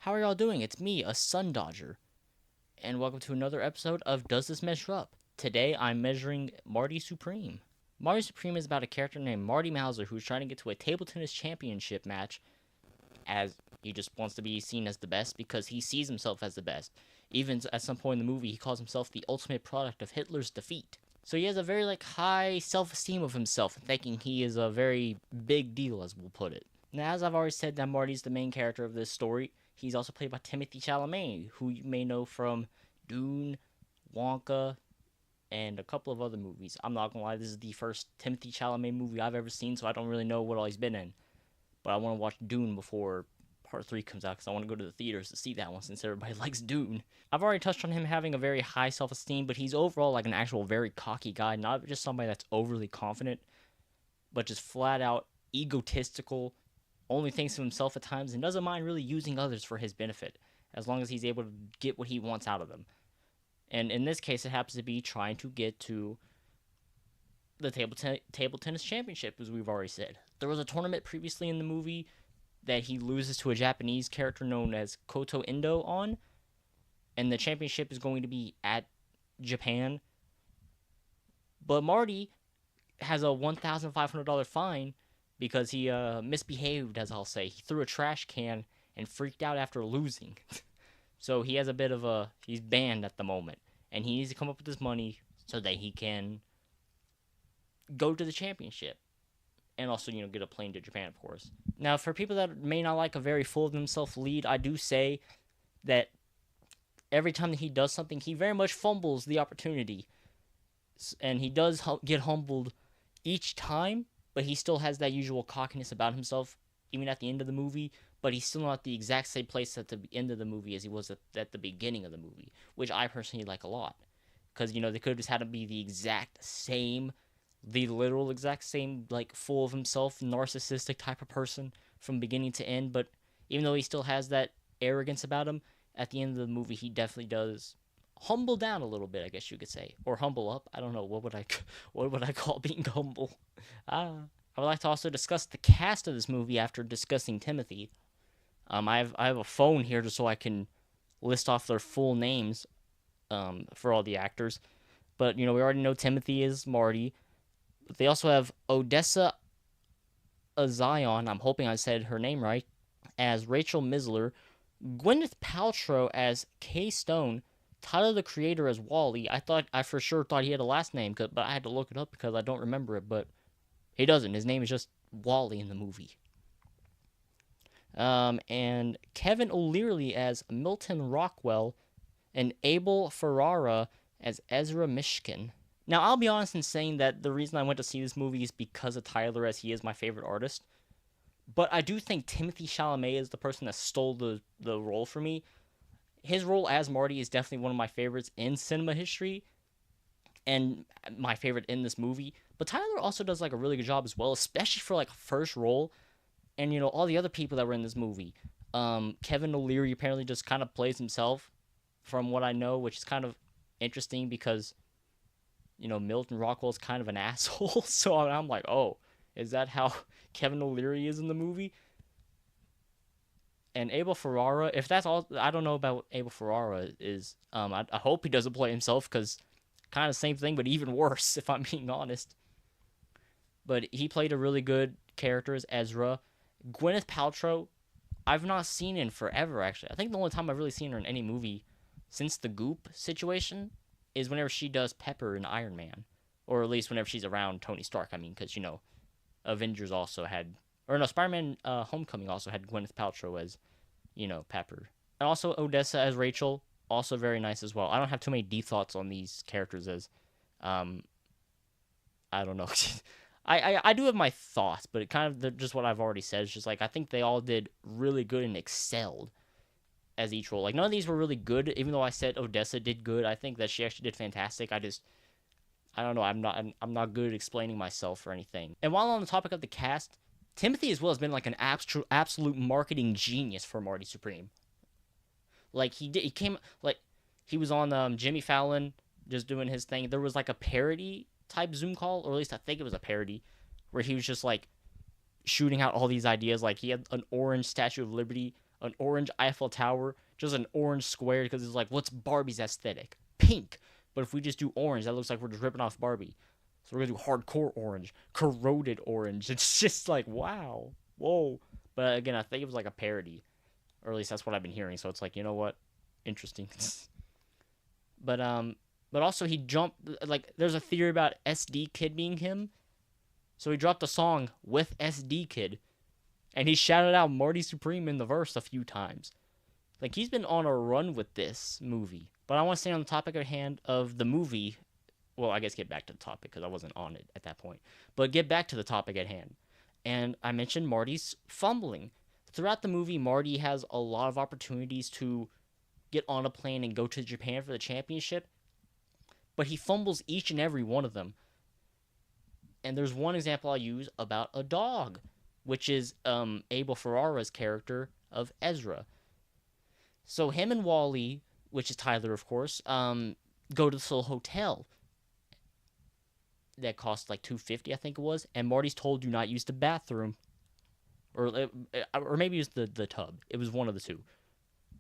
How are y'all doing? It's me, a Sun Dodger, and welcome to another episode of Does This Measure Up? Today I'm measuring Marty Supreme. Marty Supreme is about a character named Marty Mauser who's trying to get to a table tennis championship match, as he just wants to be seen as the best because he sees himself as the best. Even at some point in the movie, he calls himself the ultimate product of Hitler's defeat. So he has a very high self-esteem of himself, thinking he is a very big deal, as we'll put it. Now, as I've already said, that Marty's the main character of this story. He's also played by Timothée Chalamet, who you may know from Dune, Wonka, and a couple of other movies. I'm not gonna lie, this is the first Timothée Chalamet movie I've ever seen, so I don't really know what all he's been in. But I want to watch Dune before Part 3 comes out, because I want to go to the theaters to see that one, since everybody likes Dune. I've already touched on him having a very high self-esteem, but he's overall an actual very cocky guy, not just somebody that's overly confident, but just flat-out egotistical, only thinks of himself at times, and doesn't mind really using others for his benefit, as long as he's able to get what he wants out of them. And in this case, it happens to be trying to get to the table tennis championship, as we've already said. There was a tournament previously in the movie that he loses to a Japanese character known as Koto Indo on, and the championship is going to be at Japan. But Marty has a $1,500 fine because he misbehaved, as I'll say. He threw a trash can and freaked out after losing. So he has a bit of he's banned at the moment. And he needs to come up with this money so that he can go to the championship. And also, get a plane to Japan, of course. Now, for people that may not like a very full of themselves lead, I do say that every time that he does something, he very much fumbles the opportunity. And he does get humbled each time, but he still has that usual cockiness about himself, even at the end of the movie. But he's still not at the exact same place at the end of the movie as he was at the beginning of the movie, which I personally like a lot. Because, they could have just had him be the exact same, the literal exact same, full of himself, narcissistic type of person from beginning to end. But even though he still has that arrogance about him, at the end of the movie, he definitely does humble down a little bit, I guess you could say. Or humble up. I don't know. What would I call being humble? I would like to also discuss the cast of this movie after discussing Timothy. I have a phone here just so I can list off their full names for all the actors. But, we already know Timothy is Marty. But they also have Odessa Azion, I'm hoping I said her name right, as Rachel Misler, Gwyneth Paltrow as Kay Stone, Tyler the Creator as Wally. I for sure thought he had a last name, but I had to look it up because I don't remember it, but he doesn't. His name is just Wally in the movie. And Kevin O'Leary as Milton Rockwell, and Abel Ferrara as Ezra Mishkin. Now, I'll be honest in saying that the reason I went to see this movie is because of Tyler, as he is my favorite artist. But I do think Timothée Chalamet is the person that stole the role for me. His role as Marty is definitely one of my favorites in cinema history, and my favorite in this movie. But Tyler also does a really good job as well, especially for a first role. And all the other people that were in this movie. Kevin O'Leary apparently just kind of plays himself, from what I know, which is kind of interesting because, Milton Rockwell is kind of an asshole. So I'm like, oh, is that how Kevin O'Leary is in the movie? And Abel Ferrara, if that's all, I don't know about what Abel Ferrara is. I hope he doesn't play himself, because kind of same thing, but even worse, if I'm being honest. But he played a really good character as Ezra. Gwyneth Paltrow, I've not seen in forever, actually. I think the only time I've really seen her in any movie since the Goop situation is whenever she does Pepper in Iron Man. Or at least whenever she's around Tony Stark, because, Avengers also had... Or no, Spider-Man Homecoming also had Gwyneth Paltrow as, Pepper. And also Odessa as Rachel, also very nice as well. I don't have too many deep thoughts on these characters as... I don't know. I do have my thoughts, but it kind of just what I've already said. It's just I think they all did really good and excelled as each role. None of these were really good, even though I said Odessa did good. I think that she actually did fantastic. I don't know. I'm not good at explaining myself or anything. And while on the topic of the cast, Timothy as well has been an absolute marketing genius for Marty Supreme. He was on Jimmy Fallon just doing his thing. There was a parody type Zoom call, or at least I think it was a parody, where he was just shooting out all these ideas. He had an orange Statue of Liberty an orange Eiffel Tower, just an orange square, because it's like, what's Barbie's aesthetic? Pink. But if we just do orange, that looks like we're just ripping off Barbie. So we're gonna do hardcore orange, corroded orange. It's just like, wow, whoa. But again, I think it was like a parody, or at least that's what I've been hearing. So it's like, you know what, interesting. but but also he jumped, like, there's a theory about SD Kid being him. So he dropped a song with SD Kid, and he shouted out Marty Supreme in the verse a few times. Like, he's been on a run with this movie. But I want to stay on the topic at hand of the movie. Well, I guess get back to the topic because I wasn't on it at that point. But get back to the topic at hand. And I mentioned Marty's fumbling. Throughout the movie, Marty has a lot of opportunities to get on a plane and go to Japan for the championship. But he fumbles each and every one of them. And there's one example I'll use about a dog, which is Abel Ferrara's character of Ezra. So him and Wally, which is Tyler, of course, go to this little hotel that cost like $250, I think it was, and Marty's told, do not use the bathroom, or maybe use the tub. It was one of the two.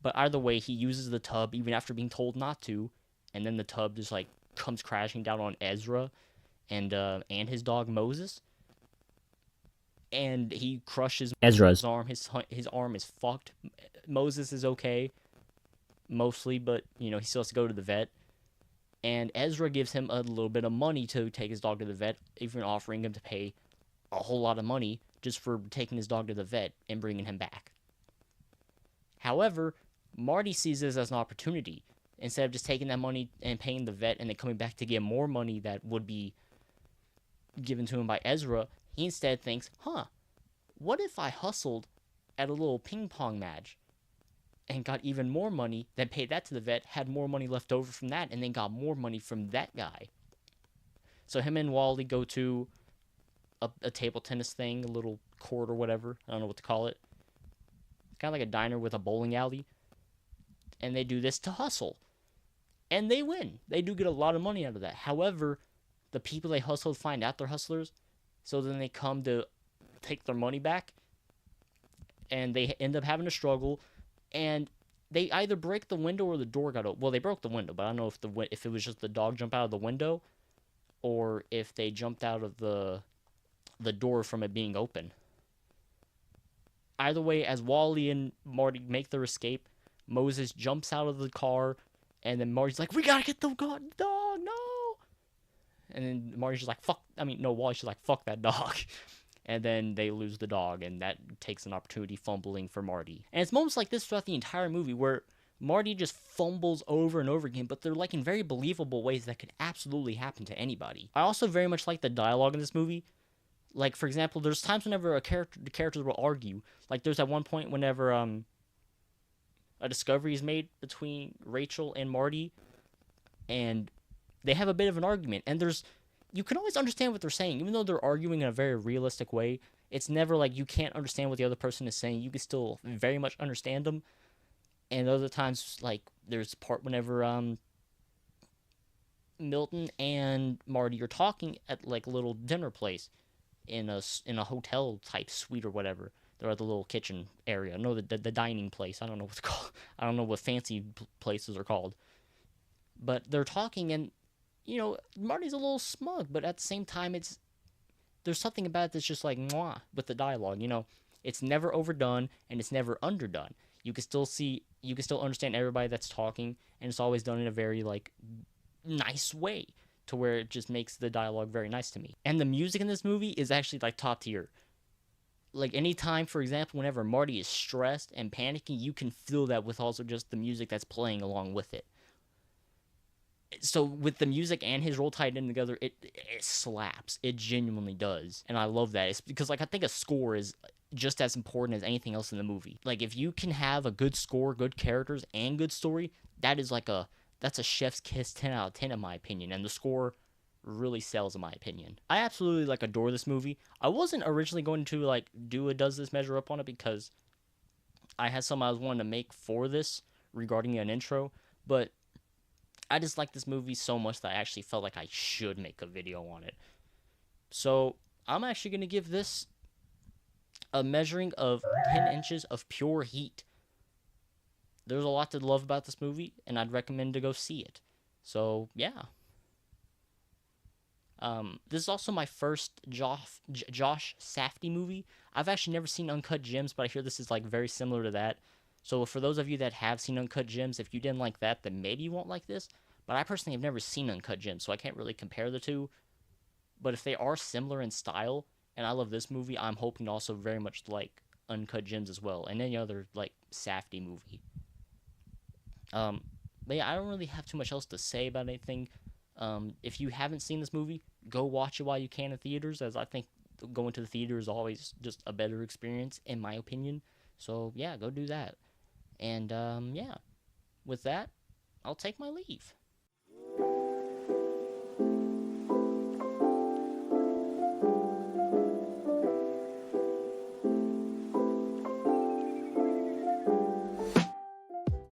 But either way, he uses the tub even after being told not to, and then the tub just like comes crashing down on Ezra and his dog Moses, and he crushes Ezra's arm. His arm is fucked. Moses is okay, mostly, but you know, he still has to go to the vet. And Ezra gives him a little bit of money to take his dog to the vet, even offering him to pay a whole lot of money just for taking his dog to the vet and bringing him back. However, Marty sees this as an opportunity. Instead of just taking that money and paying the vet and then coming back to get more money that would be given to him by Ezra, he instead thinks, what if I hustled at a little ping pong match and got even more money, then paid that to the vet, had more money left over from that, and then got more money from that guy. So him and Wally go to a table tennis thing, a little court or whatever. I don't know what to call it. It's kind of like a diner with a bowling alley. And they do this to hustle. And they win. They do get a lot of money out of that. However, the people they hustled find out they're hustlers, so then they come to take their money back, and they end up having a struggle, and they either break the window or the door got open. Well, they broke the window, but I don't know if it was just the dog jump out of the window, or if they jumped out of the door from it being open. Either way, as Wally and Marty make their escape, Moses jumps out of the car, and then Marty's like, we gotta get the dog, no! And then Marty's just like, Wally's just like, fuck that dog. And then they lose the dog, and that takes an opportunity fumbling for Marty. And it's moments like this throughout the entire movie where Marty just fumbles over and over again, but they're like in very believable ways that could absolutely happen to anybody. I also very much like the dialogue in this movie. Like, for example, there's times whenever the characters will argue. Like, there's at one point whenever a discovery is made between Rachel and Marty, and they have a bit of an argument, and you can always understand what they're saying, even though they're arguing in a very realistic way. It's never like you can't understand what the other person is saying. You can still very much understand them. And other times, like, there's a part whenever Milton and Marty are talking at like a little dinner place in a hotel type suite or whatever. They're at the little kitchen area. No, the dining place. I don't know what's called. I don't know what fancy places are called. But they're talking, and you know, Marty's a little smug, but at the same time, there's something about it that's just like mwah with the dialogue. You know, it's never overdone and it's never underdone. You can still understand everybody that's talking, and it's always done in a very like nice way to where it just makes the dialogue very nice to me. And the music in this movie is actually like top tier. Like, anytime, for example, whenever Marty is stressed and panicking, you can feel that with also just the music that's playing along with it. So with the music and his role tied in together, it slaps. It genuinely does. And I love that. It's because, like, I think a score is just as important as anything else in the movie. Like, if you can have a good score, good characters, and good story, that's a chef's kiss 10 out of 10 in my opinion. And the score really sells in my opinion. I absolutely like adore this movie. I wasn't originally going to like do a Does This Measure Up on it because I had something I was wanting to make for this regarding an intro, but I just like this movie so much that I actually felt like I should make a video on it. So I'm actually going to give this a measuring of 10 inches of pure heat. there's a lot to love about this movie, and I'd recommend to go see it. So yeah. This is also my first Josh Safdie movie. I've actually never seen Uncut Gems, but I hear this is like very similar to that. So for those of you that have seen Uncut Gems, if you didn't like that, then maybe you won't like this. But I personally have never seen Uncut Gems, so I can't really compare the two. But if they are similar in style, and I love this movie, I'm hoping to also very much like Uncut Gems as well, and any other like Safdie movie. Um, but yeah, I don't really have too much else to say about anything. If you haven't seen this movie, go watch it while you can in theaters, as I think going to the theater is always just a better experience, in my opinion. So yeah, go do that. And yeah, with that, I'll take my leave.